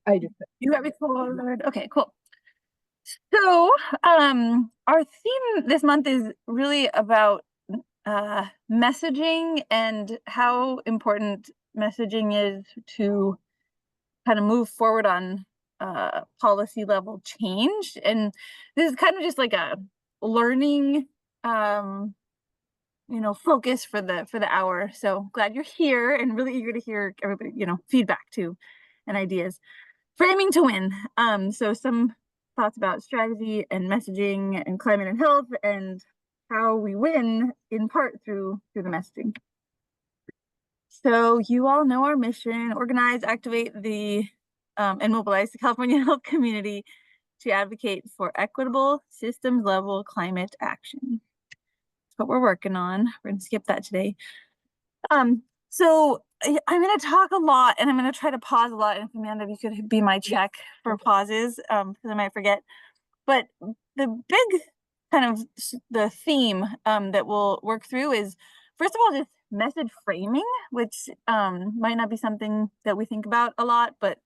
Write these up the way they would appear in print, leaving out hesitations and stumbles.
I just You got recorded. Okay, cool. So, our theme this month is really about messaging and how important messaging is to kind of move forward on policy level change. And this is kind of just like a learning focus for the hour. So glad you're here and really eager to hear everybody, feedback too and ideas. Framing to win. So some thoughts about strategy and messaging and climate and health and how we win in part through the messaging. So you all know our mission: organize, activate and mobilize the California health community to advocate for equitable systems level climate action. That's what we're working on. We're gonna skip that today. So I'm going to talk a lot and I'm going to try to pause a lot. And Amanda, if you could be my check for pauses, because I might forget. But the big kind of the theme that we'll work through is, first of all, just message framing, which might not be something that we think about a lot, but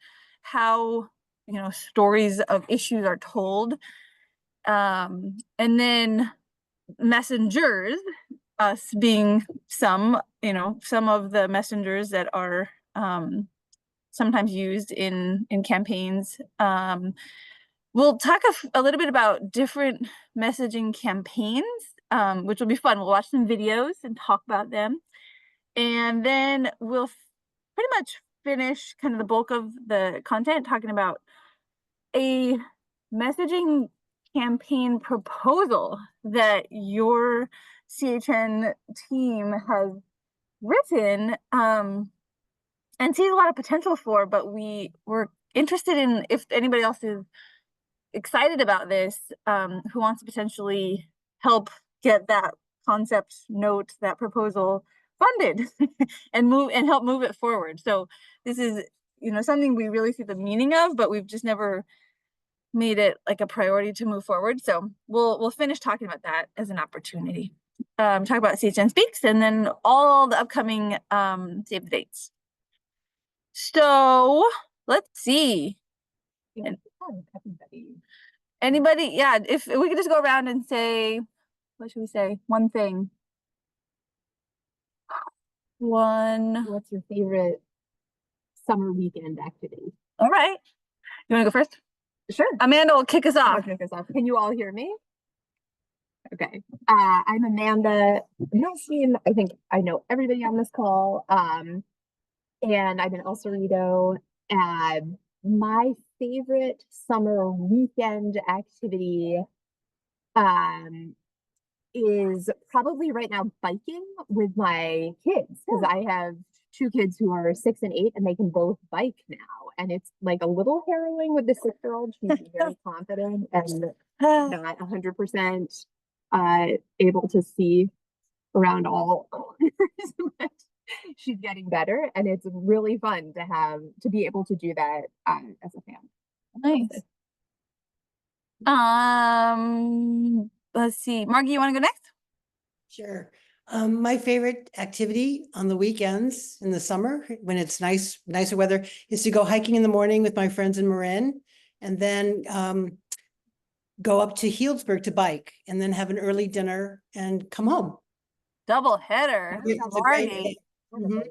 how, stories of issues are told. And then messengers, us being some of the messengers that are sometimes used in campaigns. We'll talk a little bit about different messaging campaigns, which will be fun. We'll watch some videos and talk about them. And then we'll pretty much finish kind of the bulk of the content talking about a messaging campaign proposal that your CHN team has written and sees a lot of potential for, but we're interested in if anybody else is excited about this, who wants to potentially help get that concept note, that proposal funded and help move it forward. So this is, something we really see the meaning of, but we've just never made it like a priority to move forward. So we'll finish talking about that as an opportunity. Talk about CHN Speaks and then all the upcoming save the dates. So let's see. Anybody? Yeah, if we could just go around and say, what should we say? One thing. What's your favorite summer weekend activity? All right. You want to go first? Sure. Amanda will kick us off. Can you all hear me? Okay. I'm Amanda Nelson. I think I know everybody on this call. And I'm in El Cerrito. My favorite summer weekend activity is probably right now biking with my kids, because I have two kids who are 6 and 8 and they can both bike now. And it's like a little harrowing with the 6-year-old. She's very confident and not 100% able to see around all corners, but she's getting better. And it's really fun to be able to do that as a family. Nice. Let's see. Margie, you want to go next? Sure. My favorite activity on the weekends in the summer, when it's nicer weather, is to go hiking in the morning with my friends in Marin, and then go up to Healdsburg to bike, and then have an early dinner and come home. Double header. Margie. Mm-hmm.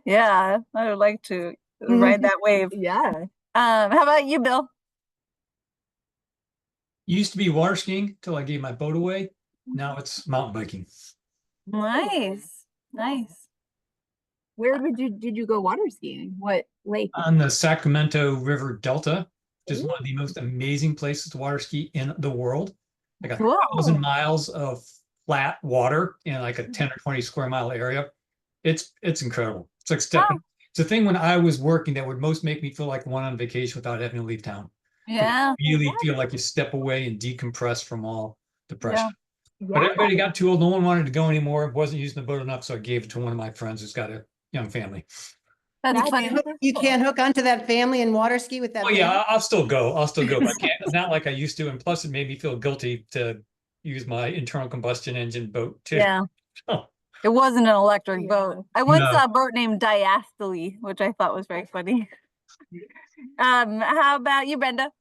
Yeah, I would like to ride that wave. Yeah. How about you, Bill? Used to be water skiing till I gave my boat away. Now it's mountain biking. Nice. Where did you go water skiing? What lake? On the Sacramento River Delta, which is one of the most amazing places to water ski in the world. Like 1,000 miles of flat water in like a 10 or 20 square mile area. It's incredible. It's like stepping. It's a thing when I was working that would most make me feel like one on vacation without having to leave town. Yeah. You really feel like you step away and decompress from all depression. Yeah. But everybody got too old. No one wanted to go anymore. Wasn't using the boat enough. So I gave it to one of my friends who's got a young family. That's funny. You can't hook onto that family and water ski with that. Oh yeah, I'll still go. But I can't. It's not like I used to. And plus it made me feel guilty to use my internal combustion engine boat too. Yeah. It wasn't an electric boat. I once saw a boat named Diastole, which I thought was very funny. How about you, Brenda?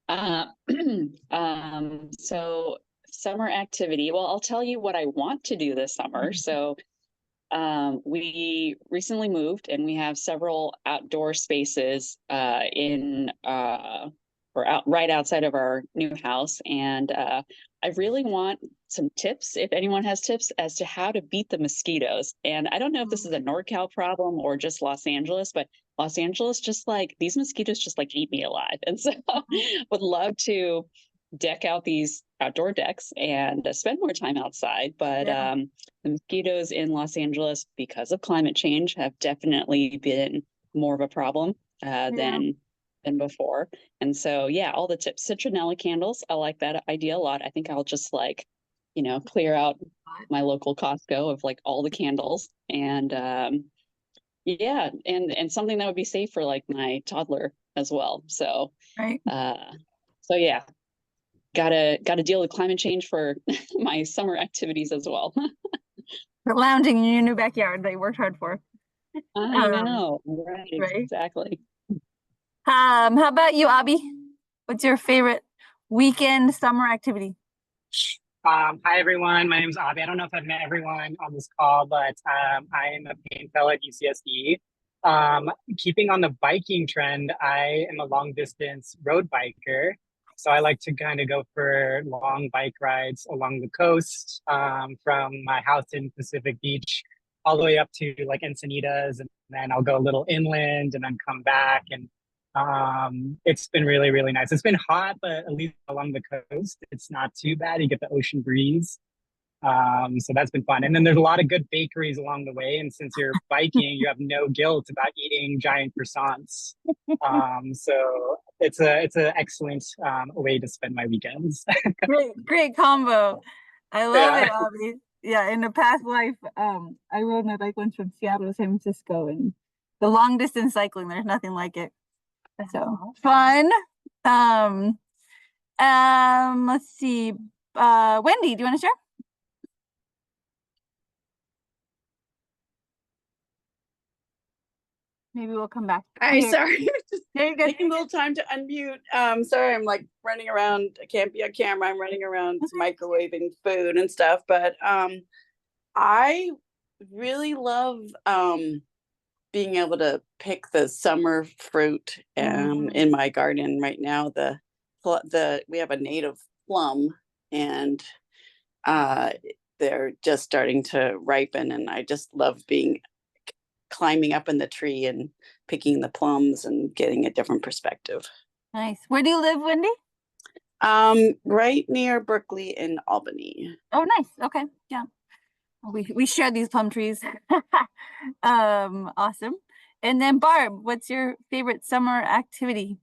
Uh, so summer activity. Well, I'll tell you what I want to do this summer. So, we recently moved and we have several outdoor spaces, or out right outside of our new house. And, I really want some tips, if anyone has tips as to how to beat the mosquitoes. And I don't know if this is a NorCal problem or just Los Angeles, but Los Angeles, just like these mosquitoes just like eat me alive. And so would love to deck out these outdoor decks and spend more time outside. But Yeah. the mosquitoes in Los Angeles, because of climate change, have definitely been more of a problem than before. And so, yeah, all the tips. Citronella candles, I like that idea a lot. I think I'll just like, clear out my local Costco of like all the candles and yeah, and something that would be safe for like my toddler as well. So Right. so yeah, gotta deal with climate change for my summer activities as well. Lounging in your new backyard that you worked hard for. I know, right, right? exactly. How about you, Abby? What's your favorite weekend summer activity? Hi everyone, my name is Avi. I don't know if I've met everyone on this call, but I am a paint fellow at UCSD. Keeping on the biking trend, I am a long distance road biker. So I like to kind of go for long bike rides along the coast, from my house in Pacific Beach all the way up to like Encinitas, and then I'll go a little inland and then come back. And it's been really, really nice. It's been hot, but at least along the coast, it's not too bad. You get the ocean breeze. So that's been fun. And then there's a lot of good bakeries along the way. And since you're biking, you have no guilt about eating giant croissants. So it's an excellent way to spend my weekends. Great combo. I love Yeah. it, Abby. Yeah, in a past life, I rode my bike once from Seattle to San Francisco, and the long distance cycling, there's nothing like it. So fun. Let's see. Wendy, do you want to share? Maybe we'll come back. Hi, Here. sorry. Just There you go. taking a little time to unmute. Sorry, I'm like running around. I can't be on camera. I'm running around microwaving food and stuff. But I really love being able to pick the summer fruit in my garden right now. We have a native plum, and they're just starting to ripen, and I just love climbing up in the tree and picking the plums and getting a different perspective. Nice. Where do you live, Wendy? Right near Berkeley in Albany. Oh, nice. Okay. Yeah. We share these plum trees. Awesome. And then Barb, what's your favorite summer activity?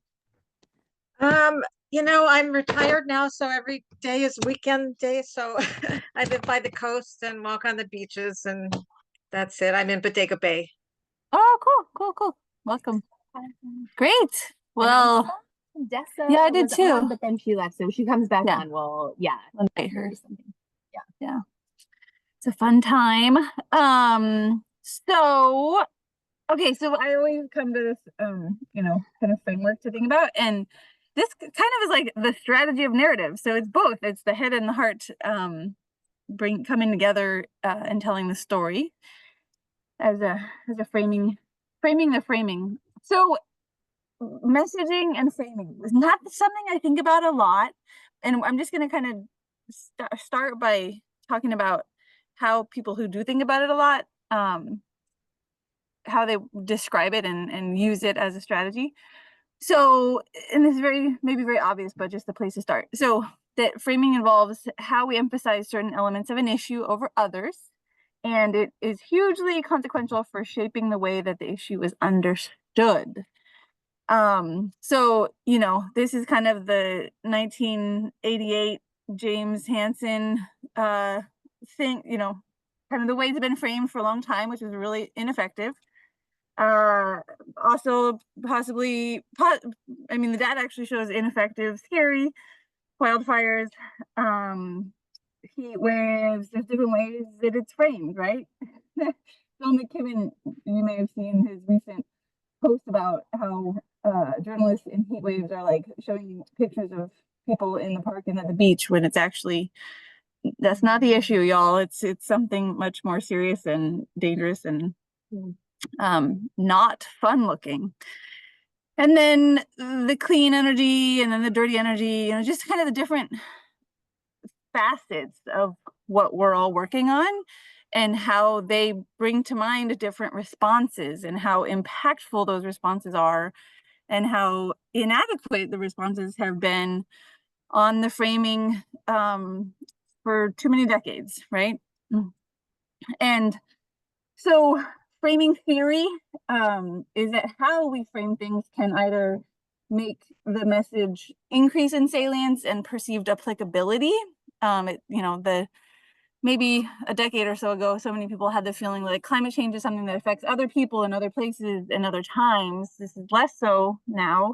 I'm retired now, so every day is weekend day. So I live by the coast and walk on the beaches, and that's it. I'm in Bodega Bay. Oh, cool. Welcome. Great. Well, Dessa, yeah, I did was too. on, but then she left, so she comes back Yeah. on. Well, yeah, invite her. something. Yeah. It's a fun time. So I always come to this kind of framework to think about, and this kind of is like the strategy of narrative. So it's both. It's the head and the heart coming together and telling the story as a framing the framing. So messaging and framing is not something I think about a lot, and I'm just going to kind of start by talking about how people who do think about it a lot, how they describe it and use it as a strategy. So, and it's maybe very obvious, but just the place to start. So that framing involves how we emphasize certain elements of an issue over others, and it is hugely consequential for shaping the way that the issue is understood. So, this is kind of the 1988 James Hansen thing, kind of the way it's been framed for a long time, which is really ineffective. Also possibly, the data actually shows ineffective, scary, wildfires, heat waves. There's different ways that it's framed, right? Bill McKibben, you may have seen his recent post about how journalists in heat waves are like showing pictures of people in the park and at the beach when it's actually, that's not the issue, y'all. It's something much more serious and dangerous and not fun looking. And then the clean energy and then the dirty energy, just kind of the different facets of what we're all working on and how they bring to mind different responses and how impactful those responses are and how inadequate the responses have been on the framing for too many decades, right? And so framing theory is that how we frame things can either make the message increase in salience and perceived applicability. Maybe a decade or so ago, so many people had the feeling like climate change is something that affects other people in other places and other times. This is less so now,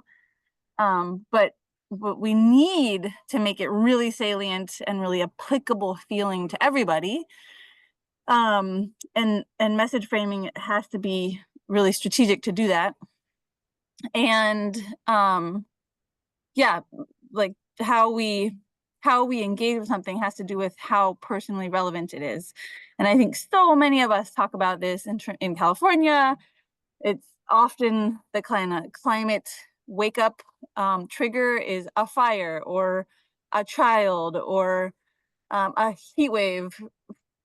but we need to make it really salient and really applicable feeling to everybody. And message framing has to be really strategic to do that. And like how we engage with something has to do with how personally relevant it is. And I think so many of us talk about this in California. It's often the kind of climate wake up trigger is a fire or a child or a heat wave.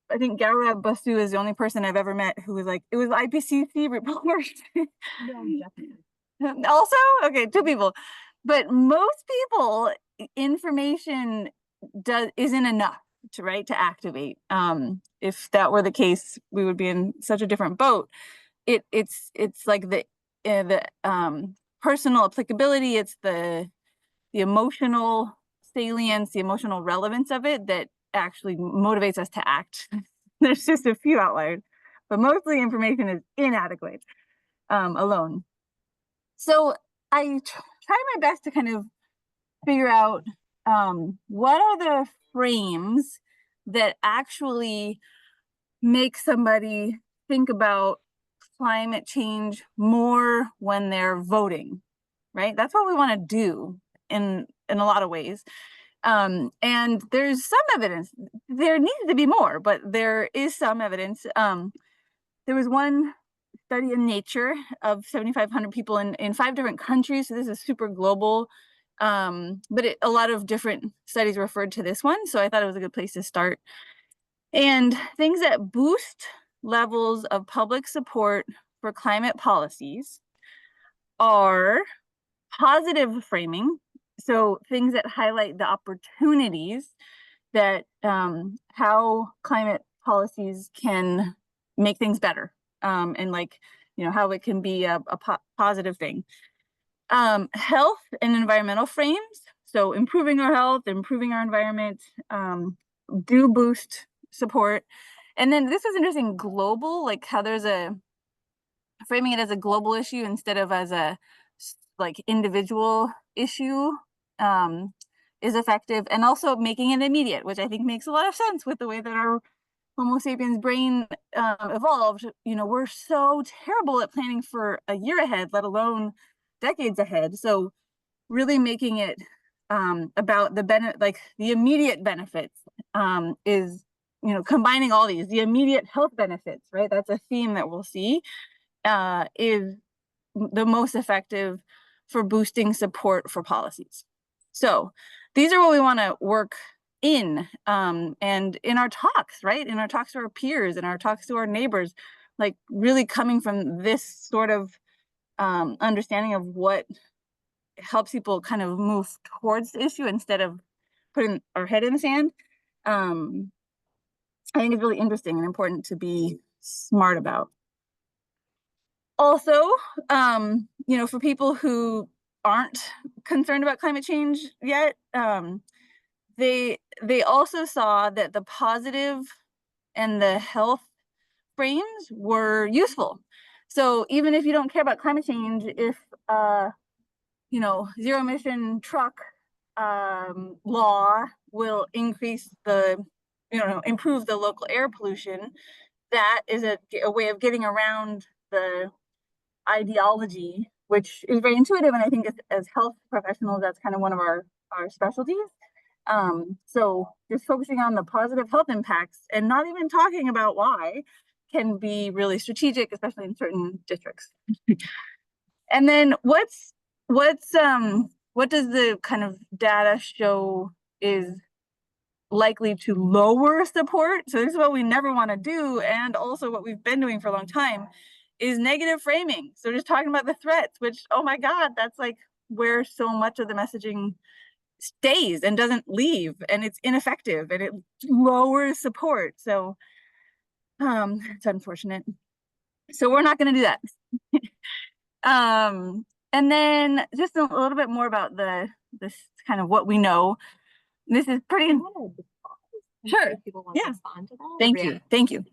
I think Gaurav Basu is the only person I've ever met who was like, it was IPCC report. Also, okay, 2 people. But most people, information isn't enough to activate. If that were the case, we would be in such a different boat. It's like the personal applicability. It's the emotional salience, the emotional relevance of it that actually motivates us to act. There's just a few outliers, but mostly information is inadequate alone. So I try my best to kind of figure out what are the frames that actually make somebody think about climate change more when they're voting, right? That's what we want to do in a lot of ways. And there's some evidence. There needs to be more, but there is some evidence. There was one study in Nature of 7,500 people in 5 different countries. So this is super global, but a lot of different studies referred to this one. So I thought it was a good place to start. And things that boost levels of public support for climate policies are positive framing. So things that highlight the opportunities that how climate policies can make things better, and how it can be a positive thing. Health and environmental frames, so improving our health, improving our environment, do boost support. And then this was interesting, global, like how there's framing it as a global issue instead of as a individual issue is effective, and also making it immediate, which I think makes a lot of sense with the way that our Homo sapiens brain evolved. We're so terrible at planning for a year ahead, let alone decades ahead. So really making it about the immediate benefits is, combining all these, the immediate health benefits, right? That's a theme that we'll see is the most effective for boosting support for policies. So these are what we want to work in, and in our talks, right? In our talks to our peers, in our talks to our neighbors, like really coming from this sort of understanding of what helps people kind of move towards the issue instead of putting our head in the sand. I think it's really interesting and important to be smart about. Also, for people who aren't concerned about climate change yet, they also saw that the positive and the health frames were useful. So even if you don't care about climate change, if zero emission truck law will increase improve the local air pollution, that is a way of getting around the ideology, which is very intuitive. And I think as health professionals, that's kind of one of our specialties. So just focusing on the positive health impacts and not even talking about why can be really strategic, especially in certain districts. And then what does the kind of data show is likely to lower support? So this is what we never want to do, and also what we've been doing for a long time is negative framing. So just talking about the threats, which, oh my God, that's like where so much of the messaging stays and doesn't leave, and it's ineffective and it lowers support. So it's unfortunate. So we're not going to do that. And then just a little bit more about this kind of what we know. This is pretty sure. People want to respond to that. Thank you.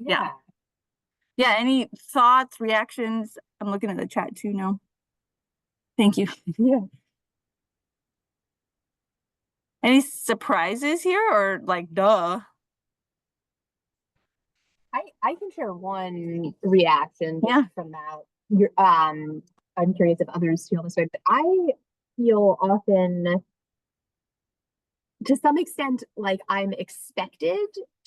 Yeah. Any thoughts, reactions? I'm looking at the chat too now. Thank you. Yeah. Any surprises here, or like, duh? I can share one reaction from that. I'm curious if others feel this way, but I feel often, to some extent, like I'm expected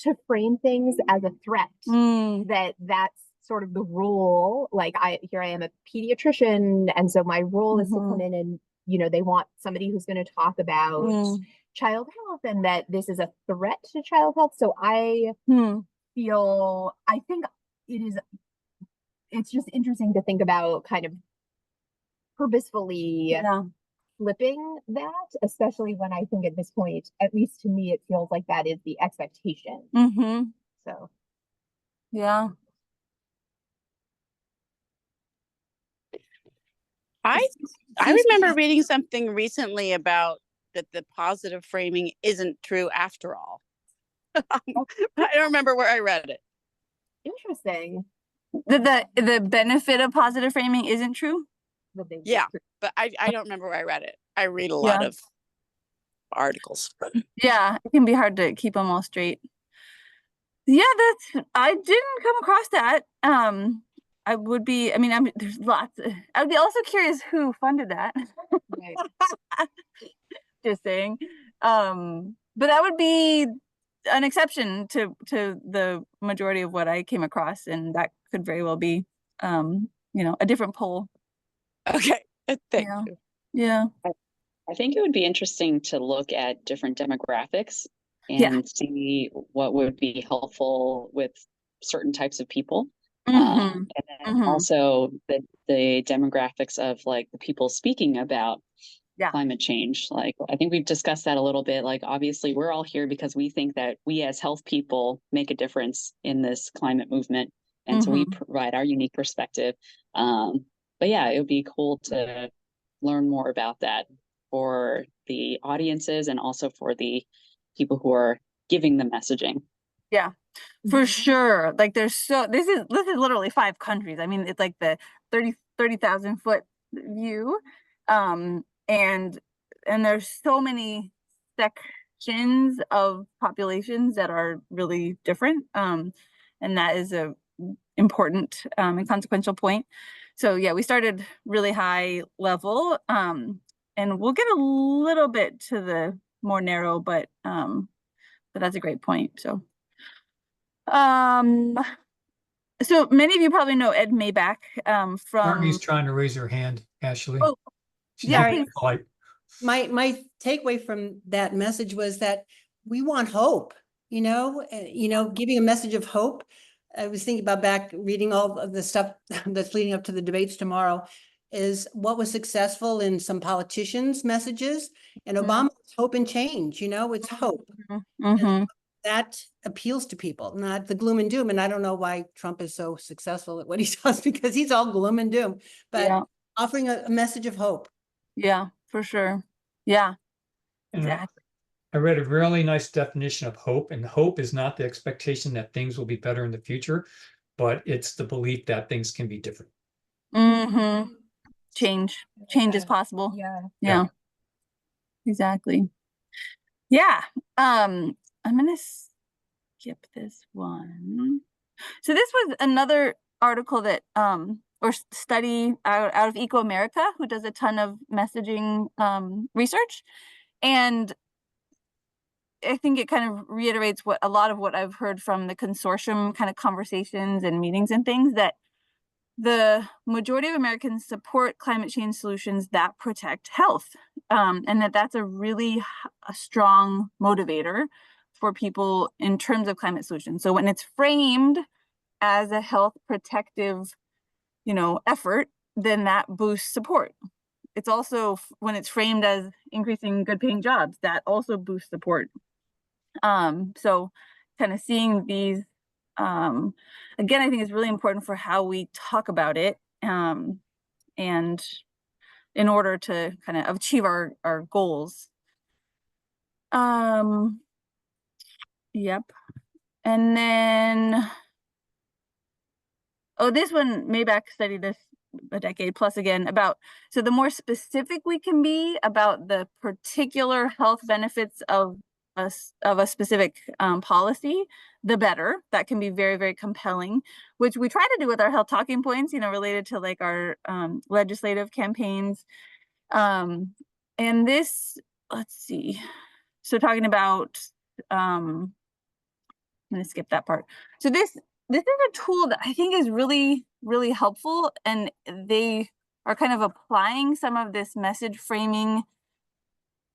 to frame things as a threat. That's sort of the role. Like here I am a pediatrician, and so my role is to come in and, they want somebody who's going to talk about child health, and that this is a threat to child health. So I think it's just interesting to think about kind of purposefully flipping that, especially when I think at this point, at least to me, it feels like that is the expectation. So yeah. I remember reading something recently about that the positive framing isn't true after all. I don't remember where I read it. Interesting. The benefit of positive framing isn't true? Yeah, but I don't remember where I read it. I read a lot of articles. Yeah, it can be hard to keep them all straight. Yeah, I didn't come across that. There's lots. I would be also curious who funded that. Right. Just saying. But that would be an exception to the majority of what I came across, and that could very well be, a different poll. Okay, thank you. Yeah. I think it would be interesting to look at different demographics and see what would be helpful with certain types of people. And then also the demographics of like the people speaking about climate change. Like, I think we've discussed that a little bit. Like, obviously we're all here because we think that we as health people make a difference in this climate movement. And so we provide our unique perspective. But yeah, it would be cool to learn more about that for the audiences and also for the people who are giving the messaging. Yeah, for sure. Like this is literally 5 countries. I mean, it's like the 30,000 foot view. And there's so many sections of populations that are really different. And that is a important and consequential point. So yeah, we started really high level, and we'll get a little bit to the more narrow, but that's a great point. So so many of you probably know Ed Maybach from. Courtney's trying to raise her hand, Ashley. Oh, yeah. My takeaway from that message was that we want hope, giving a message of hope. I was thinking about back reading all of the stuff that's leading up to the debates tomorrow, is what was successful in some politicians' messages, and Obama's hope and change, it's hope. And that appeals to people, not the gloom and doom. And I don't know why Trump is so successful at what he does, because he's all gloom and doom, but offering a message of hope. Yeah, for sure. Yeah, exactly. I read a really nice definition of hope, and hope is not the expectation that things will be better in the future, but it's the belief that things can be different. Change is possible. Yeah. Exactly. Yeah. I'm gonna skip this one. So this was another article that or study out of Eco America, who does a ton of messaging research, and I think it kind of reiterates what a lot of what I've heard from the consortium kind of conversations and meetings and things, that the majority of Americans support climate change solutions that protect health, and that's a really a strong motivator for people in terms of climate solutions. So when it's framed as a health protective, effort, then that boosts support. It's also, when it's framed as increasing good paying jobs, that also boosts support. So kind of seeing these, again, I think is really important for how we talk about it, and in order to kind of achieve our goals. Yep. And then, this one, Maybach studied this a decade plus again, about, so the more specific we can be about the particular health benefits of a specific policy, the better. That can be very, very compelling, which we try to do with our health talking points, related to like our legislative campaigns. And this, let's see. So talking about, I'm going to skip that part. So this is a tool that I think is really, really helpful, and they are kind of applying some of this message framing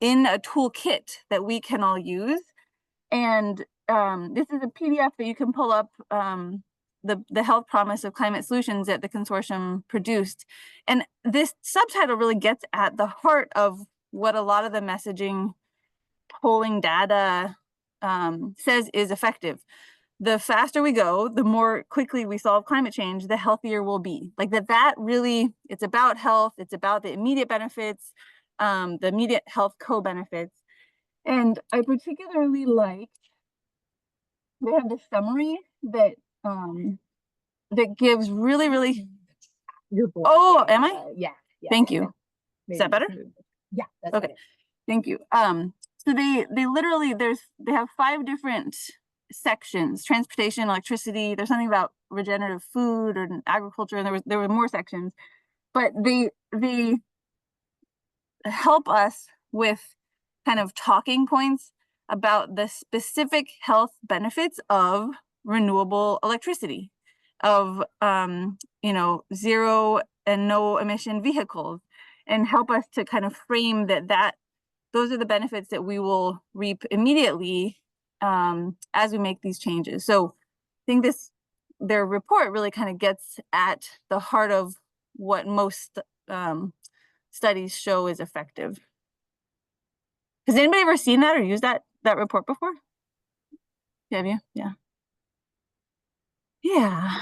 in a toolkit that we can all use. And this is a PDF that you can pull up, the health promise of climate solutions that the consortium produced. And this subtitle really gets at the heart of what a lot of the messaging polling data says is effective. The faster we go, the more quickly we solve climate change, the healthier we'll be. Like that really, it's about health, it's about the immediate benefits, the immediate health co-benefits. And I particularly liked, they have this summary that that gives really, really, oh, am I? Yeah. Thank you. Is that better? Yeah. That's okay. better. Thank you. So they literally, they have 5 different sections: transportation, electricity. There's something about regenerative food or agriculture, and there were more sections. But they help us with kind of talking points about the specific health benefits of renewable electricity, of zero and no emission vehicles, and help us to kind of frame that those are the benefits that we will reap immediately as we make these changes. So I think their report really kind of gets at the heart of what most studies show is effective. Has anybody ever seen that or used that report before? Have you? Yeah. Yeah.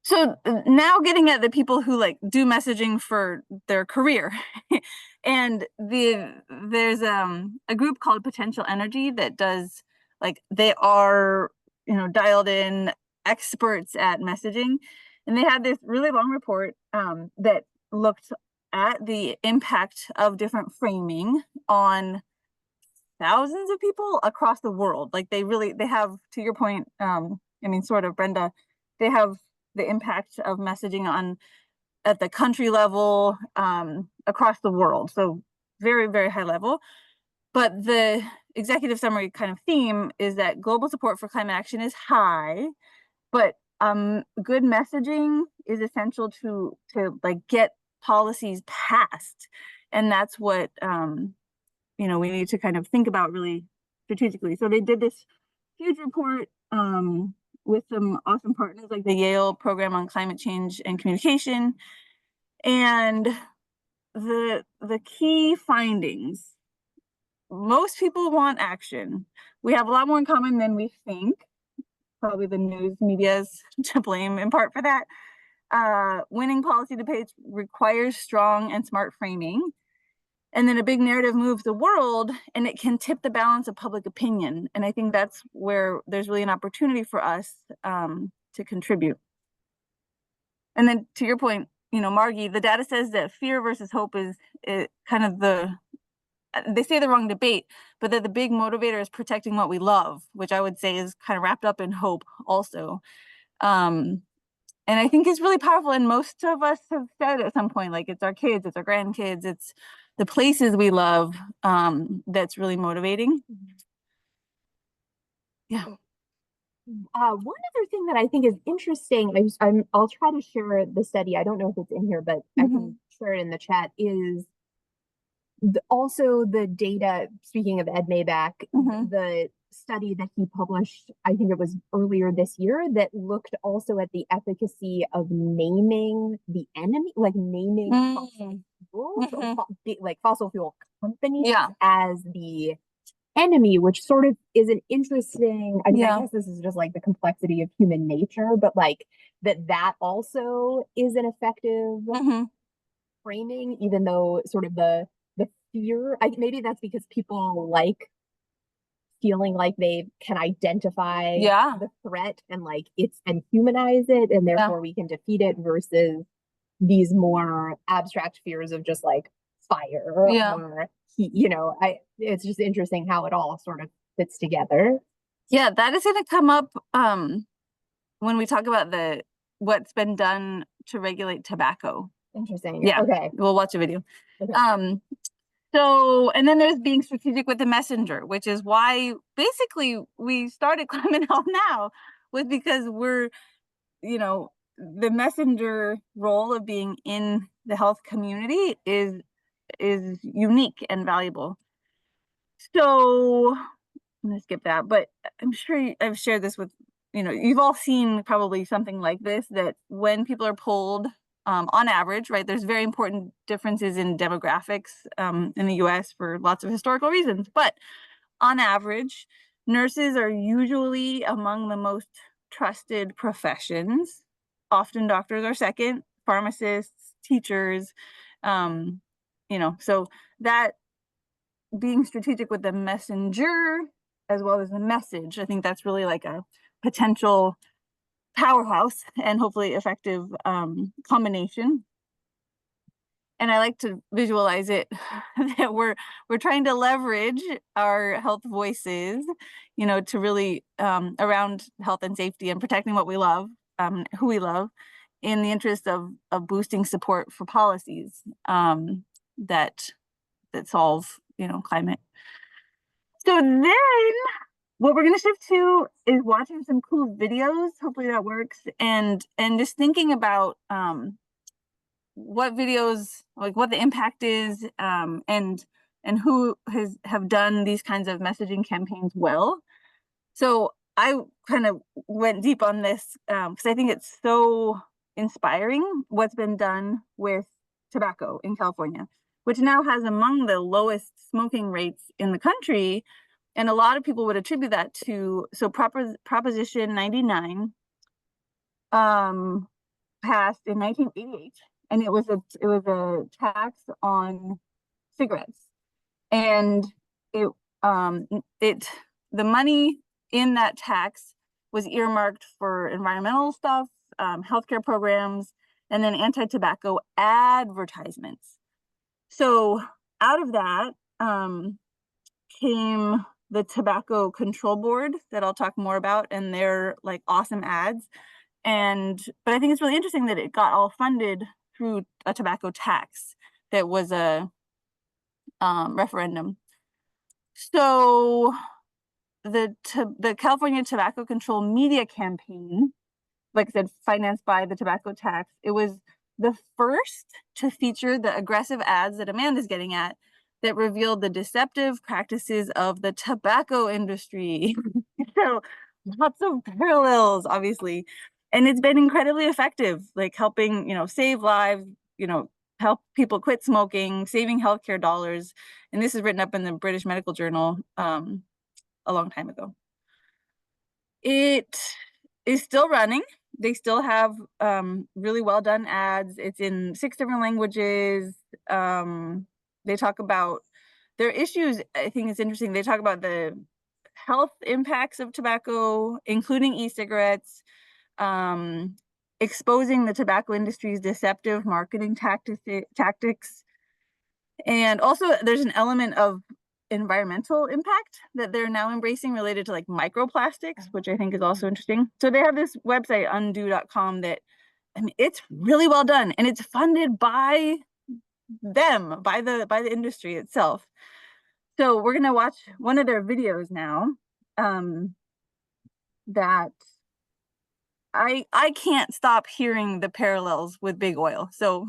So now getting at the people who like do messaging for their career, and there's a group called Potential Energy that does, like, they are dialed in experts at messaging, and they had this really long report that looked at the impact of different framing on thousands of people across the world. Like they have, to your point, sort of, Brenda, they have the impact of messaging on at the country level, across the world. So very, very high level. But the executive summary kind of theme is that global support for climate action is high, but good messaging is essential to like get policies passed. And that's what we need to kind of think about really strategically. So they did this huge report with some awesome partners like the Yale Program on Climate Change and Communication. And the key findings: most people want action. We have a lot more in common than we think. Probably the news media is to blame in part for that. Winning policy debates requires strong and smart framing. And then a big narrative moves the world, and it can tip the balance of public opinion. And I think that's where there's really an opportunity for us to contribute. And then to your point, Margie, the data says that fear versus hope is kind of the they say the wrong debate, but that the big motivator is protecting what we love, which I would say is kind of wrapped up in hope also. And I think it's really powerful. And most of us have said at some point, like, it's our kids, it's our grandkids, it's the places we love, that's really motivating. Yeah. One other thing that I think is interesting, I'll try to share the study. I don't know if it's in here, but I can share it in the chat, is also the data, speaking of Ed Maybach, the study that he published, I think it was earlier this year, that looked also at the efficacy of naming the enemy, like naming fossil fuels, or like fossil fuel companies as the enemy, which sort of is an interesting, I mean, I guess this is just like the complexity of human nature, but like that also is an effective framing, even though sort of the fear, maybe that's because people like feeling like they can identify the threat and like and humanize it, and therefore we can defeat it, versus these more abstract fears of just like fire or heat, it's just interesting how it all sort of fits together. Yeah, that is going to come up when we talk about what's been done to regulate tobacco. Interesting. Yeah. Okay. We'll watch a video. Okay. So, and then there's being strategic with the messenger, which is why basically we started Climate Health Now, was because we're, the messenger role of being in the health community is unique and valuable. So I'm gonna skip that, but I'm sure I've shared this with, you've all seen probably something like this, that when people are polled, on average, right, there's very important differences in demographics in the US for lots of historical reasons, but on average, nurses are usually among the most trusted professions. Often doctors are second, pharmacists, teachers, so that being strategic with the messenger as well as the message, I think that's really like a potential powerhouse and hopefully effective combination. And I like to visualize it that we're trying to leverage our health voices, to really around health and safety and protecting what we love, who we love, in the interest of boosting support for policies that solve, climate. So then what we're going to shift to is watching some cool videos. Hopefully that works. And just thinking about what videos, like what the impact is, and who have done these kinds of messaging campaigns well. So I kind of went deep on this because I think it's so inspiring what's been done with tobacco in California, which now has among the lowest smoking rates in the country. And a lot of people would attribute that to, Proposition 99 passed in 1988, and it was a tax on cigarettes, and the money in that tax was earmarked for environmental stuff, healthcare programs, and then anti-tobacco advertisements. So out of that came the Tobacco Control Board that I'll talk more about, and their like awesome ads. But I think it's really interesting that it got all funded through a tobacco tax that was a referendum. So the California Tobacco Control Media Campaign, like I said, financed by the tobacco tax, it was the first to feature the aggressive ads that Amanda's getting at, that revealed the deceptive practices of the tobacco industry. So lots of parallels, obviously. And it's been incredibly effective, like helping, save lives, help people quit smoking, saving healthcare dollars. And this is written up in the British Medical Journal a long time ago. It is still running. They still have really well done ads. It's in 6 different languages. They talk about their issues. I think it's interesting. They talk about the health impacts of tobacco, including e-cigarettes, exposing the tobacco industry's deceptive marketing tactics, And also there's an element of environmental impact that they're now embracing related to like microplastics, which I think is also interesting. So they have this website, undo.com, that, I mean, it's really well done and it's funded by them, by the industry itself. So we're gonna watch one of their videos now, that I can't stop hearing the parallels with big oil. So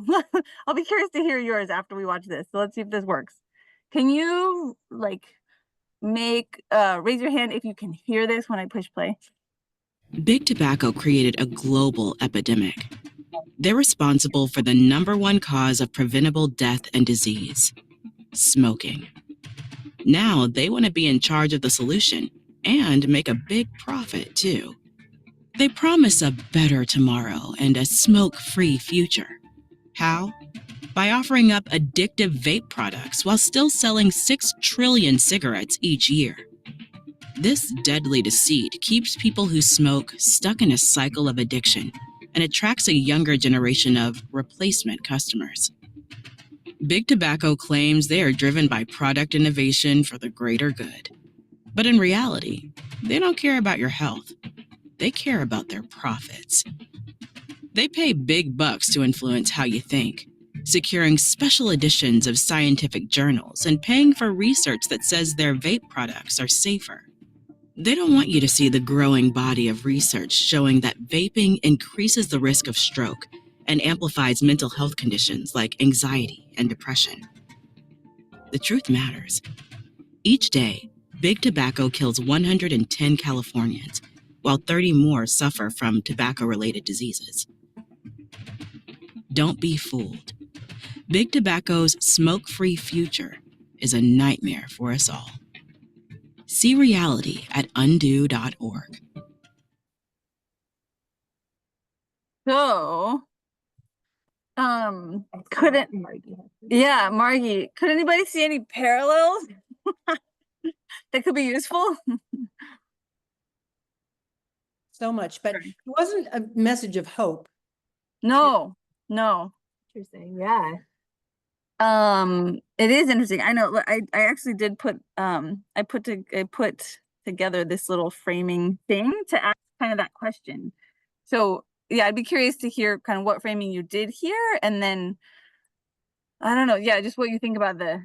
I'll be curious to hear yours after we watch this. So let's see if this works. Can you like raise your hand if you can hear this when I push play? Big Tobacco created a global epidemic. They're responsible for the #1 cause of preventable death and disease, smoking. Now they want to be in charge of the solution and make a big profit too. They promise a better tomorrow and a smoke-free future. How? By offering up addictive vape products while still selling 6 trillion cigarettes each year. This deadly deceit keeps people who smoke stuck in a cycle of addiction and attracts a younger generation of replacement customers. Big Tobacco claims they are driven by product innovation for the greater good. But in reality, they don't care about your health. They care about their profits. They pay big bucks to influence how you think, securing special editions of scientific journals and paying for research that says their vape products are safer. They don't want you to see the growing body of research showing that vaping increases the risk of stroke and amplifies mental health conditions like anxiety and depression. The truth matters. Each day, Big Tobacco kills 110 Californians, while 30 more suffer from tobacco-related diseases. Don't be fooled. Big Tobacco's smoke-free future is a nightmare for us all. See reality at undo.org. So, couldn't, yeah, Margie, could anybody see any parallels that could be useful? So much, but it wasn't a message of hope. No. Interesting. Yeah. It is interesting. I know. I actually did put I put together this little framing thing to ask kind of that question. So yeah, I'd be curious to hear kind of what framing you did here, and then I don't know, yeah, just what you think about the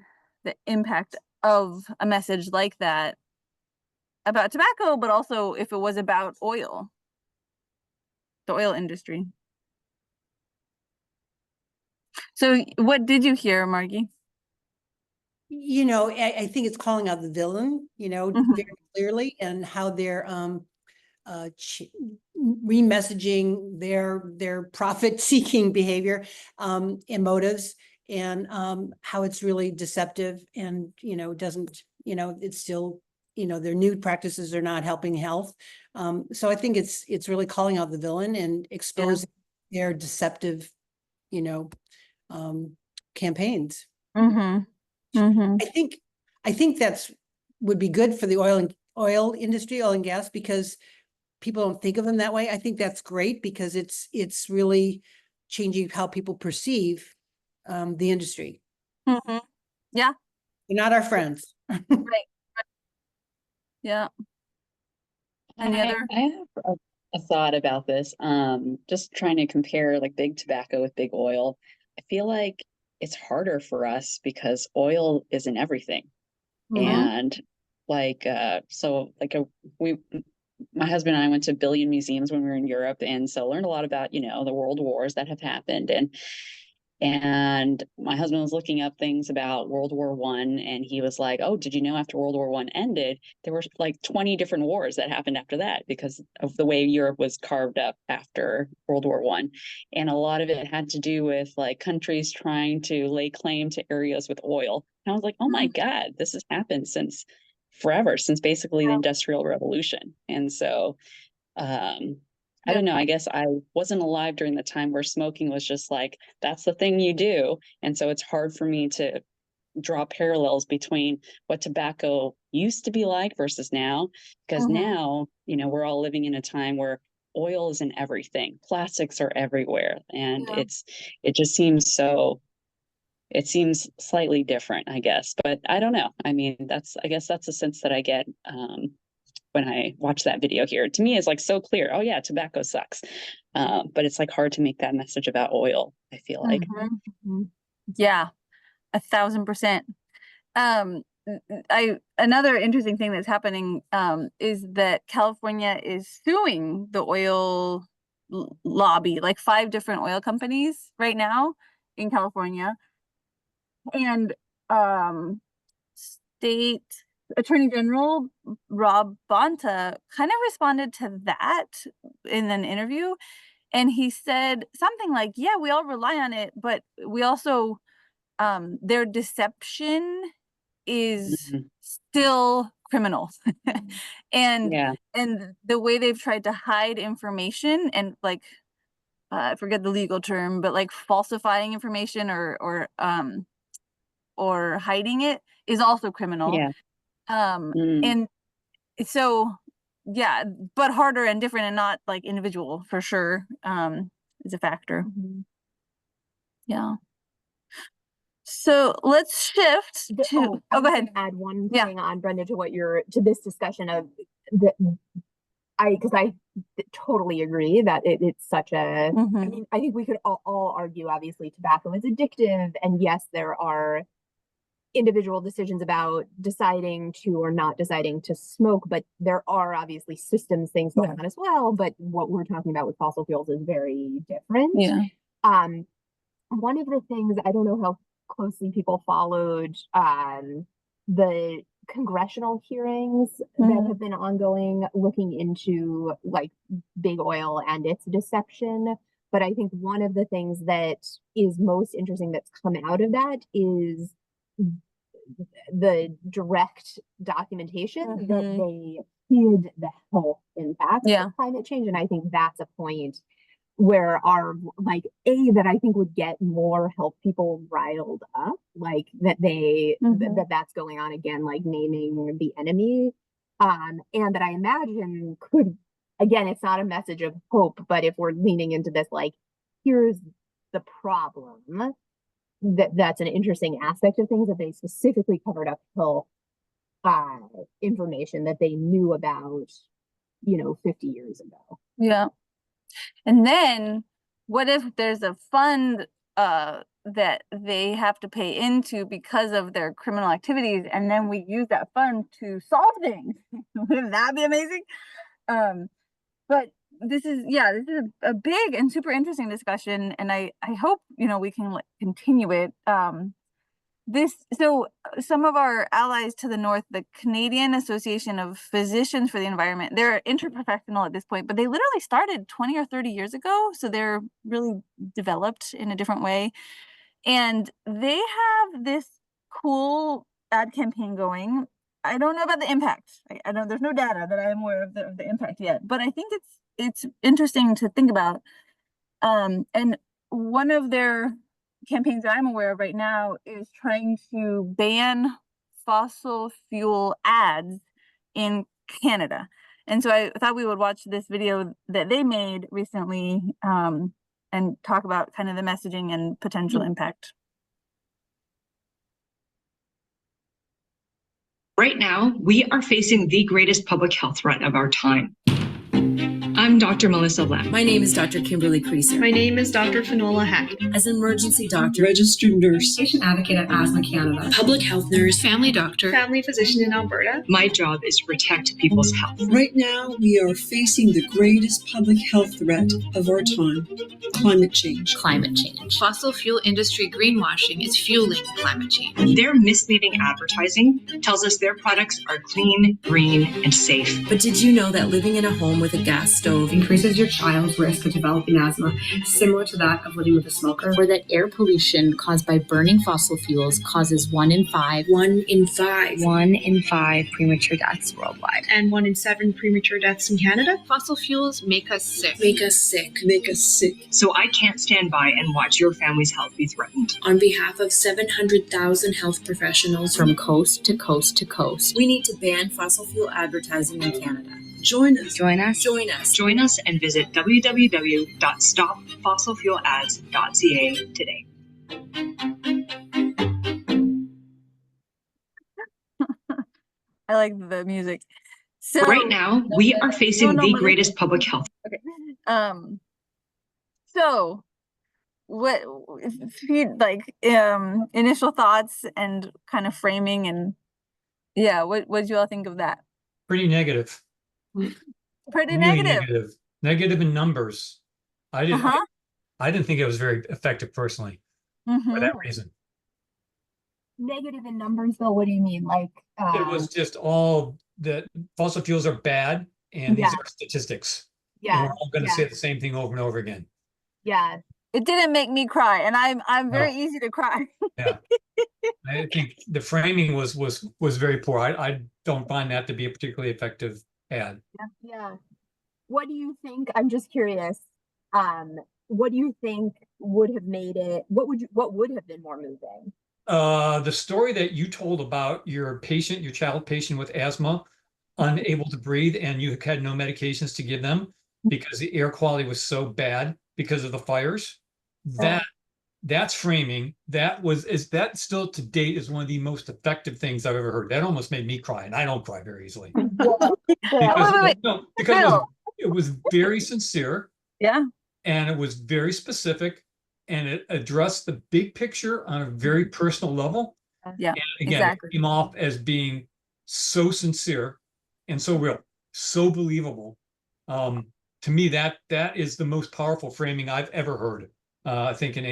impact of a message like that about tobacco, but also if it was about oil, the oil industry. So what did you hear, Margie? You know, I think it's calling out the villain, you know, very clearly, and how they're remessaging their profit-seeking behavior and motives, and how it's really deceptive, and doesn't, it's still, their new practices are not helping health. So I think it's really calling out the villain and exposing their deceptive, campaigns. I think that's would be good for the oil industry, oil and gas, because people don't think of them that way. I think that's great because it's really changing how people perceive the industry. Yeah. They're not our friends. Right. Yeah. Any other? I have a thought about this. Just trying to compare like big tobacco with big oil. I feel like it's harder for us because oil is in everything. And like my husband and I went to billion museums when we were in Europe, and so learned a lot about the world wars that have happened, and my husband was looking up things about World War I, and he was like, oh, did you know after World War I ended, there were like 20 different wars that happened after that because of the way Europe was carved up after World War I. And a lot of it had to do with like countries trying to lay claim to areas with oil. And I was like, oh my God, this has happened since forever, since basically the Industrial Revolution. And so I don't know, I guess I wasn't alive during the time where smoking was just like, that's the thing you do. And so it's hard for me to draw parallels between what tobacco used to be like versus now, because now, we're all living in a time where oil is in everything. Plastics are everywhere. And it just seems so it seems slightly different, I guess, but I don't know. I mean, I guess that's the sense that I get when I watch that video here. To me, it's like so clear. Oh yeah, tobacco sucks. But it's like hard to make that message about oil, I feel like. Yeah, 1,000%. Another interesting thing that's happening is that California is suing the oil lobby, like 5 different oil companies right now in California. And State Attorney General Rob Bonta kind of responded to that in an interview. And he said something like, yeah, we all rely on it, but we also, their deception is still criminal. And the way they've tried to hide information and like, I forget the legal term, but like falsifying information or hiding it is also criminal. And so, yeah, but harder and different and not like individual for sure is a factor. Yeah. So let's shift to, go ahead. Add one thing on, Brenda, to this discussion of the, because I totally agree that it's such a, I mean, I think we could all argue, obviously, tobacco is addictive. And yes, there are individual decisions about deciding to or not deciding to smoke, but there are obviously systems things going on as well. But what we're talking about with fossil fuels is very different. One of the things, I don't know how closely people followed the congressional hearings that have been ongoing, looking into like big oil and its deception. But I think one of the things that is most interesting that's come out of that is the direct documentation that they hid the health impact of climate change. And I think that's a point where that I think would get more health people riled up, like that that's going on again, like naming the enemy. And that I imagine could, again, it's not a message of hope, but if we're leaning into this, like, here's the problem, that's an interesting aspect of things, that they specifically covered up health information that they knew about, 50 years ago. Yeah. And then what if there's a fund that they have to pay into because of their criminal activities, and then we use that fund to solve things? Wouldn't that be amazing? But this is a big and super interesting discussion, and I hope we can continue it. So some of our allies to the north, the Canadian Association of Physicians for the Environment, they're interprofessional at this point, but they literally started 20 or 30 years ago. So they're really developed in a different way. And they have this cool ad campaign going. I don't know about the impact. I don't, there's no data that I'm aware of the impact yet, but I think it's interesting to think about. And one of their campaigns that I'm aware of right now is trying to ban fossil fuel ads in Canada. And so I thought we would watch this video that they made recently and talk about kind of the messaging and potential impact. Right now, we are facing the greatest public health threat of our time. I'm Dr. Melissa Lem. My name is Dr. Kimberly Creaser. My name is Dr. Finola Hackett. As an emergency doctor, registered nurse, patient advocate at Asthma Canada, public health nurse, family doctor, family physician in Alberta, my job is to protect people's health. Right now, we are facing the greatest public health threat of our time: climate change. Climate change. Fossil fuel industry greenwashing is fueling climate change. Their misleading advertising tells us their products are clean, green, and safe. But did you know that living in a home with a gas stove increases your child's risk of developing asthma, similar to that of living with a smoker? Or that air pollution caused by burning fossil fuels causes 1 in 5 premature deaths worldwide. And 1 in 7 premature deaths in Canada? Fossil fuels make us sick. Make us sick. Make us sick. So I can't stand by and watch your family's health be threatened. On behalf of 700,000 health professionals from coast to coast to coast, we need to ban fossil fuel advertising in Canada. Join us. Join us. Join us. Join us and visit www.stopfossilfuelads.ca today. I like the music. So Right now, we are facing the Melissa. greatest public health. Okay. So what if you like initial thoughts and kind of framing and yeah, what do you all think of that? Pretty negative. Pretty Really negative. Negative in numbers. I didn't Uh-huh. I didn't think it was very effective personally for that reason. Negative in numbers though, what do you mean? Like It was just all that fossil fuels are bad and these are statistics. And yeah, we're all going to say the same thing over and over again. yeah. It didn't make me cry, and I'm very easy to cry. Yeah. I think the framing was very poor. I don't find that to be a particularly effective ad. Yeah. What do you think? I'm just curious. What do you think would have made it? What would have been more moving? The story that you told about your child patient with asthma, unable to breathe, and you had no medications to give them because the air quality was so bad because of the fires. That's framing. That still to date is one of the most effective things I've ever heard. That almost made me cry, and I don't cry very easily. Because it was very sincere. Yeah. And it was very specific, and it addressed the big picture on a very personal level. Yeah, and again, exactly. It came off as being so sincere and so real, so believable. To me, that is the most powerful framing I've ever heard. I think in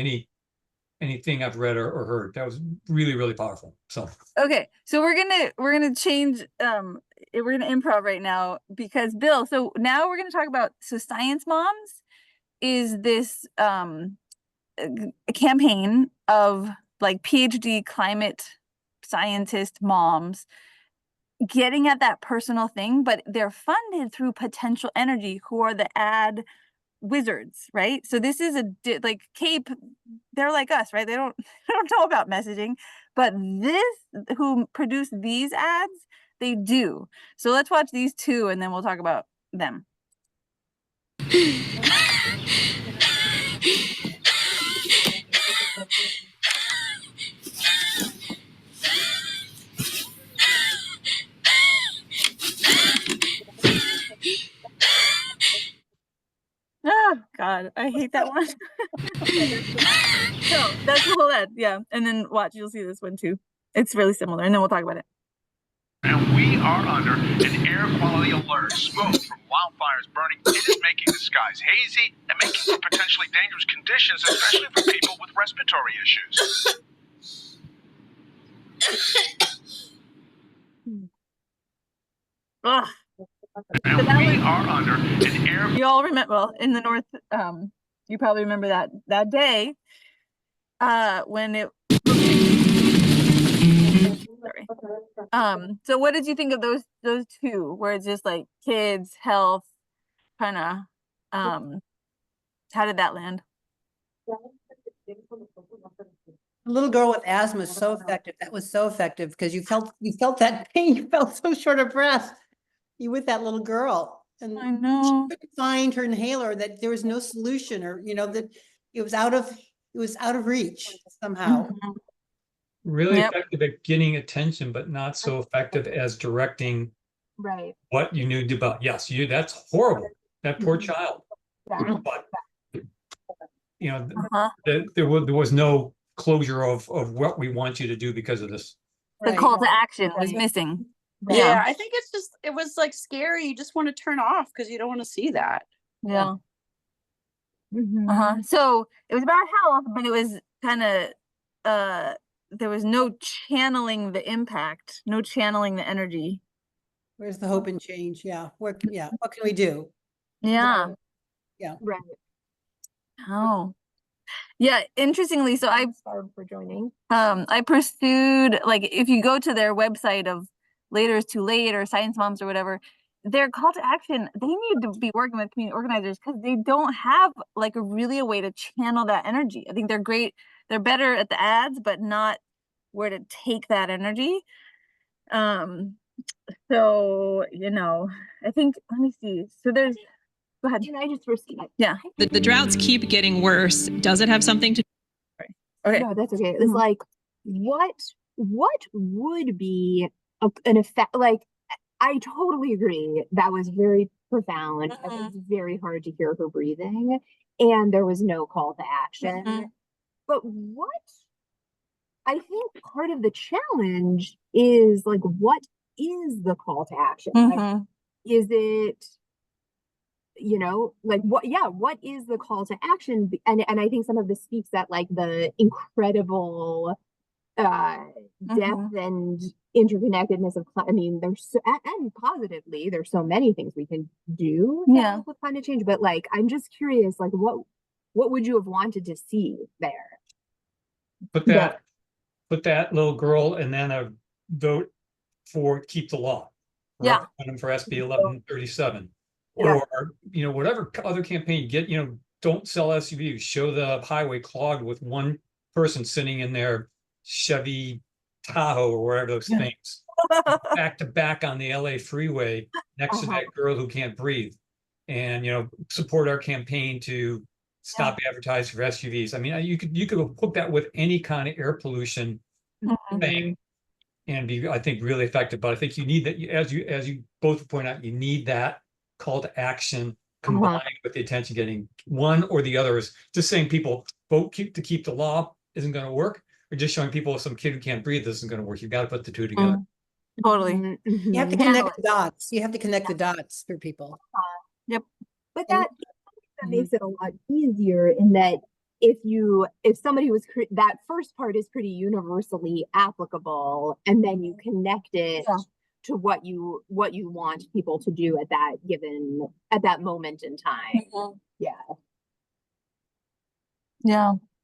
anything I've read or heard, that was really, really powerful. So okay, so we're gonna change. We're gonna improv right now because Bill. So now we're gonna talk about Science Moms is this campaign of like PhD climate scientist moms getting at that personal thing, but they're funded through Potential Energy, who are the ad wizards, right? So this is like CAPE, they're like us, right? They don't know about messaging, but who produce these ads, they do. So let's watch these two and then we'll talk about them. Oh God, I hate that one. So that's the whole ad, yeah. And then watch, you'll see this one too. It's really similar, and then we'll talk about it. And we are under an air quality alert. Smoke from wildfires burning, it is making the skies hazy and making for potentially dangerous conditions, especially for people with respiratory issues. Ugh. And we are under an air. You all remember, well, in the north, you probably remember that day when it. Sorry. So what did you think of those two? Where it's just like kids, health, kind of. How did that land? A little girl with asthma is so effective. That was so effective because you felt that pain. You felt so short of breath. You with that little girl, and I know she couldn't find her inhaler. That there was no solution, or that it was out of reach somehow. Mm-hmm. Really effective at getting attention, but not so effective as directing what you knew about. Yes, that's horrible. That poor child. But there was no closure of what we want you to do because of this. The call to action was missing. Yeah, I think it was like scary. You just want to turn off because you don't want to see that. Yeah. So it was about health, but it was kind of there was no channeling the impact, no channeling the energy. Where's the hope and change? Yeah. What can we do? Yeah. Yeah. Right. Oh. Yeah, interestingly, so sorry for joining. I pursued, like, if you go to their website of Later is Too Late or Science Moms or whatever, their call to action, they need to be working with community organizers because they don't have like a way to channel that energy. I think they're great. They're better at the ads, but not where to take that energy. So, I think, let me see. So go ahead. Can I just proceed? Yeah. The droughts keep getting worse. Does it have something to Okay. No, that's okay. It was like, what would be an effect. Like, I totally agree. That was very profound. It was very hard to hear her breathing, and there was no call to action. But what I think part of the challenge is like, what is the call to action? Like, is it, you know, like what is the call to action? And I think some of this speaks at like the incredible depth and interconnectedness of I mean, there's so, and positively there's so many things we can do to help with climate change, but like I'm just curious, like what would you have wanted to see there? Put that little girl and then a vote for keep the law. Referendum for SB 1137. Or, you know, whatever other campaign you get, you know, don't sell SUVs, show the highway clogged with one person sitting in their Chevy Tahoe or wherever those things, back to back on the LA freeway next to that girl who can't breathe. And, you know, support our campaign to stop advertising for SUVs. I mean, you could put that with any kind of air pollution thing and be, I think, really effective. But I think you need that, as you both point out, you need that call to action combined with the attention getting. One or the other is just saying people vote to keep the law isn't going to work. Or just showing people some kid who can't breathe this isn't going to work. You've got to put the two together. Totally. You have to connect the dots. You have to connect the dots for people. But that makes it a lot easier in that if somebody was that first part is pretty universally applicable, and then you connect it to what you want people to do at that moment in time.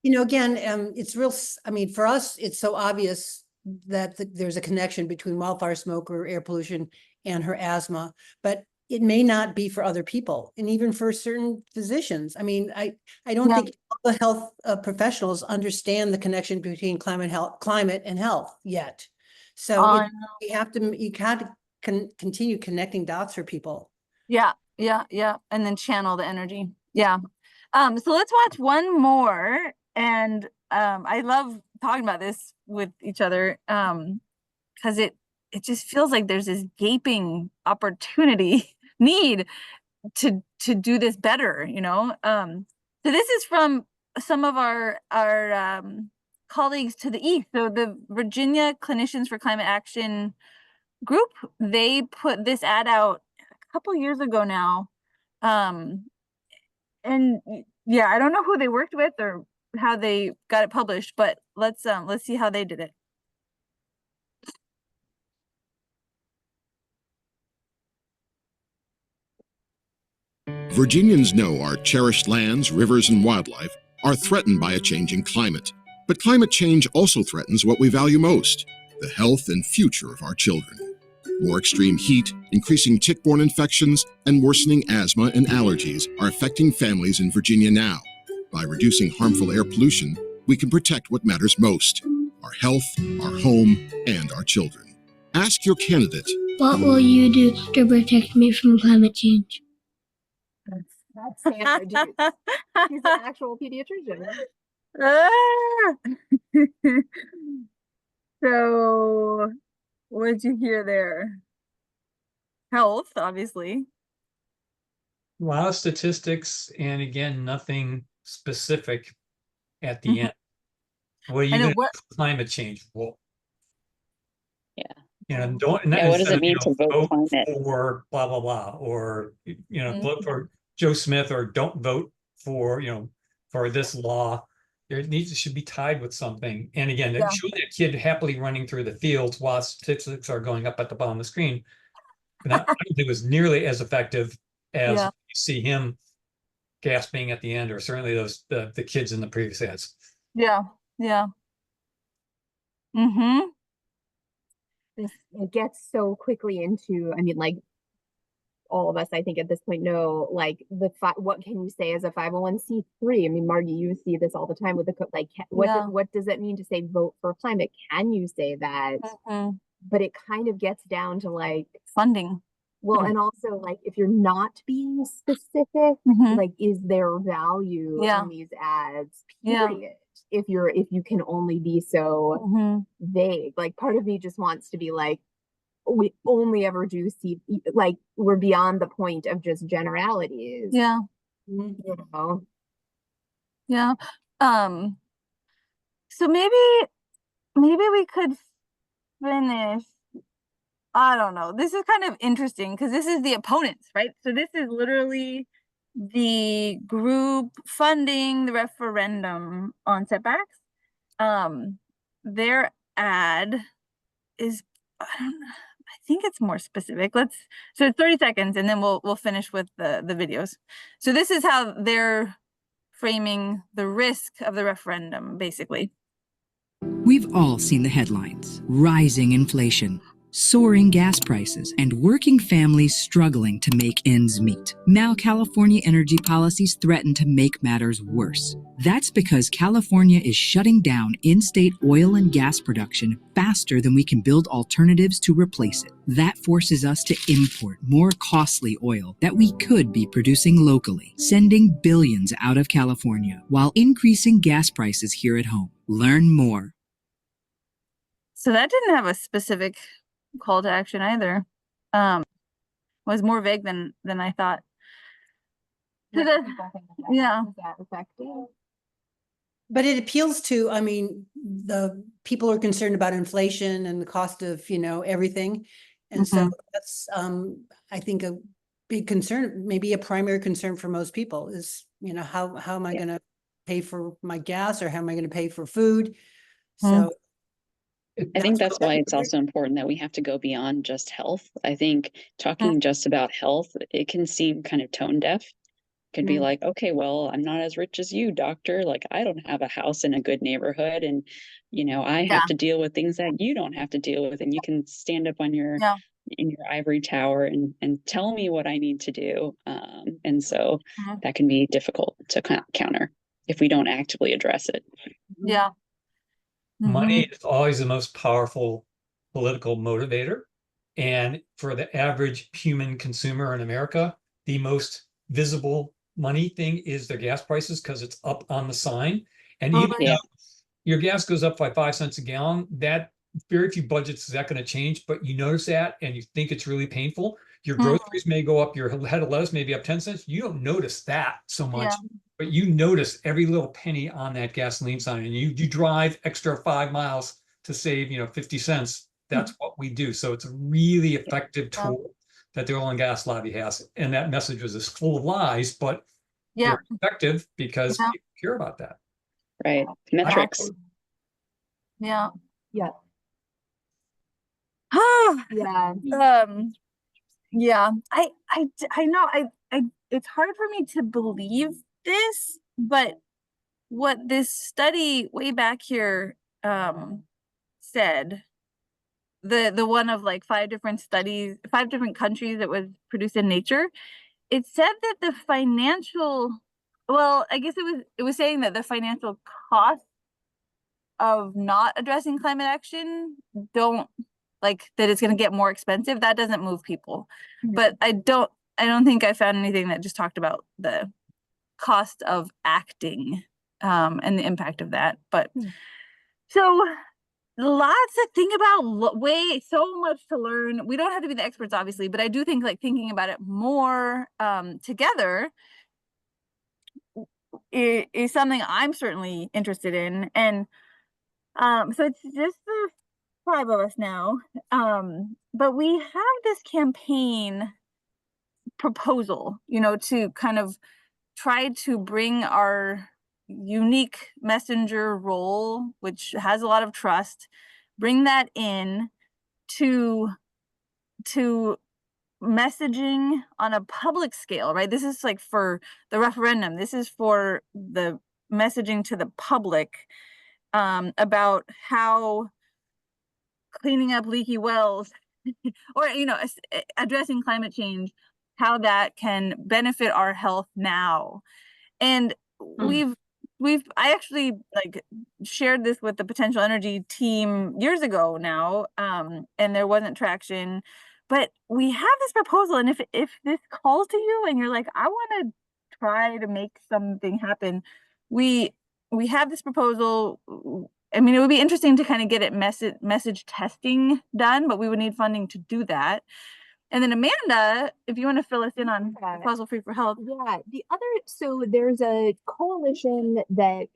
You know, again, it's real. I mean, for us, it's so obvious that there's a connection between wildfire smoke or air pollution and her asthma, but it may not be for other people, and even for certain physicians. I mean, I don't think all the health professionals understand the connection between climate and health yet. So you can't continue connecting dots for people. And then channel the energy. So let's watch one more. And I love talking about this with each other because it just feels like there's this gaping opportunity need to do this better, you know. So this is from some of our colleagues to the east. So the Virginia Clinicians for Climate Action group, they put this ad out a couple years ago now. And I don't know who they worked with or how they got it published, but let's see how they did it. Virginians know our cherished lands, rivers, and wildlife are threatened by a changing climate. But climate change also threatens what we value most, the health and future of our children. More extreme heat, increasing tick-borne infections, and worsening asthma and allergies are affecting families in Virginia now. By reducing harmful air pollution, we can protect what matters most, our health, our home, and our children. Ask your candidate. What will you do to protect me from climate change? That's Sandra. She's an actual pediatrician. So, what did you hear there? Health, obviously. A lot of statistics, and again, nothing specific at the end. What are you going to do for climate change? Well, you know, what does it mean to vote climate for blah blah blah, or vote for Joe Smith, or don't vote for for this law. It should be tied with something. And again, show that kid happily running through the fields while statistics are going up at the bottom of the screen. And I don't think it was nearly as effective as you see him gasping at the end, or certainly the kids in the previous ads. It gets so quickly into, I mean, like, all of us, I think at this point know, like, what can you say as a 501c3? I mean, Margie, you see this all the time with what does it mean to say vote for climate? Can you say that? But it kind of gets down to like funding. Well, and also like if you're not being specific, like, is there value in these ads? Period. If you can only be so vague, like, part of me just wants to be like, we only ever do see, like, we're beyond the point of just generalities. Yeah. You know? Yeah. So maybe we could finish. I don't know. This is kind of interesting because this is the opponents, right? So this is literally the group funding the referendum on setbacks. Their ad is, I don't know, I think it's more specific. So it's 30 seconds and then we'll finish with the videos. So this is how they're framing the risk of the referendum, basically. We've all seen the headlines: rising inflation, soaring gas prices, and working families struggling to make ends meet. Now, California energy policies threaten to make matters worse. That's because California is shutting down in-state oil and gas production faster than we can build alternatives to replace it. That forces us to import more costly oil that we could be producing locally, sending billions out of California while increasing gas prices here at home. Learn more. So that didn't have a specific call to action either. Was more vague than I thought. Yeah. But it appeals to, I mean, the people are concerned about inflation and the cost of, everything. And so that's, I think, a big concern, maybe a primary concern for most people is, how am I going to pay for my gas, or how am I going to pay for food? So I think that's why it's also important that we have to go beyond just health. I think talking just about health, it can seem kind of tone deaf. Could be like, okay, well, I'm not as rich as you, doctor. Like, I don't have a house in a good neighborhood, and I have to deal with things that you don't have to deal with. And you can stand up on your in your ivory tower and tell me what I need to do. And so that can be difficult to counter if we don't actively address it. Yeah. Money is always the most powerful political motivator. And for the average human consumer in America, the most visible money thing is their gas prices, because it's up on the sign. And even though your gas goes up by 5 cents a gallon, that very few budgets is that going to change, but you notice that and you think it's really painful. Your groceries may go up, your head of lettuce may be up 10 cents. You don't notice that so much, but you notice every little penny on that gasoline sign, and you drive extra 5 miles to save, 50 cents. That's what we do. So it's a really effective tool that the oil and gas lobby has. And that message was full of lies, but they're effective because people care about that. Right. Metrics. Yeah. Yeah. Yeah. I know it's hard for me to believe this, but what this study way back here said, the one of like 5 different studies, 5 different countries that was produced in Nature, it said that the financial, well, I guess it was saying that the financial cost of not addressing climate action that it's going to get more expensive. That doesn't move people. But I don't think I found anything that just talked about the cost of acting and the impact of that. But so lots to think about, so much to learn. We don't have to be the experts, obviously, but I do think thinking about it more together is something I'm certainly interested in. And so it's just the 5 of us now, but we have this campaign proposal, to kind of try to bring our unique messenger role, which has a lot of trust, bring that in to messaging on a public scale, right? This is like for the referendum. This is for the messaging to the public about how cleaning up leaky wells or, addressing climate change, how that can benefit our health now. And I actually shared this with the Potential Energy team years ago now, and there wasn't traction, but we have this proposal. And if this calls to you and you're like, I want to try to make something happen, we have this proposal, I mean, it would be interesting to kind of get it message testing done, but we would need funding to do that. And then Amanda, if you want to fill us in on Fossil Free for Health. Yeah, so there's a coalition that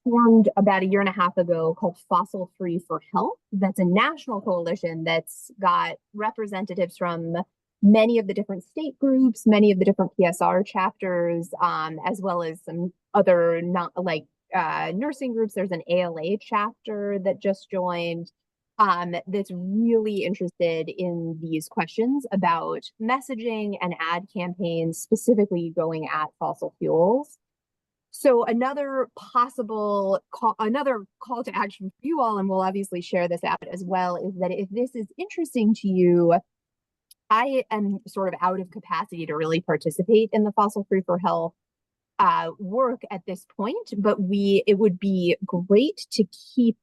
formed about 1.5 years ago called Fossil Free for Health. That's a national coalition that's got representatives from many of the different state groups, many of the different PSR chapters, as well as some other nursing groups. There's an ALA chapter that just joined that's really interested in these questions about messaging and ad campaigns, specifically going at fossil fuels. So another possible another call to action for you all, and we'll obviously share this out as well, is that if this is interesting to you, I am sort of out of capacity to really participate in the Fossil Free for Health work at this point, but it would be great to keep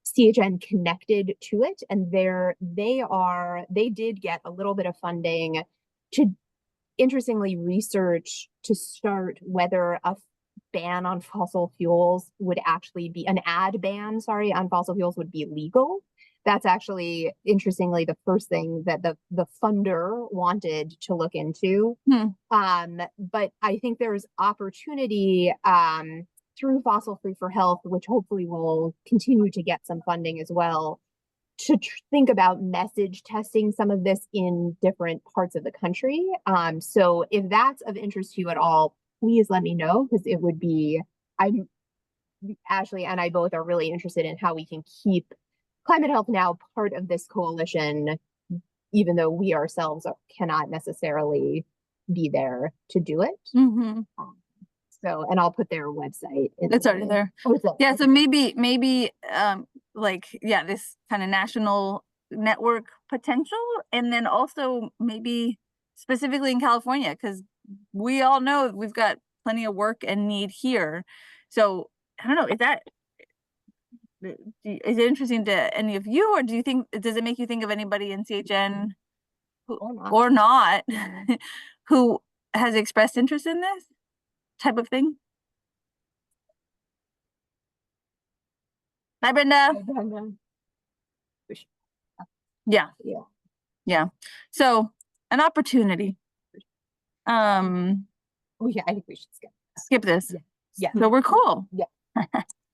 CHN connected to it. And they did get a little bit of funding to, interestingly, research to start whether a ban on fossil fuels would actually be an ad ban, on fossil fuels would be legal. That's actually, interestingly, the first thing that the funder wanted to look into. But I think there's opportunity through Fossil Free for Health, which hopefully will continue to get some funding as well, to think about message testing some of this in different parts of the country. So if that's of interest to you at all, please let me know, because it would be, Ashley and I both are really interested in how we can keep Climate Health Now part of this coalition, even though we ourselves cannot necessarily be there to do it. So, and I'll put their website. It's already there. Yeah, so maybe this kind of national network potential, and then also maybe specifically in California, because we all know we've got plenty of work and need here. So I don't know, is it interesting to any of you, or does it make you think of anybody in CHN or not who has expressed interest in this type of thing? Hi, Brenda. Yeah. So an opportunity. I think we should skip this. Yeah. So we're cool. Yeah.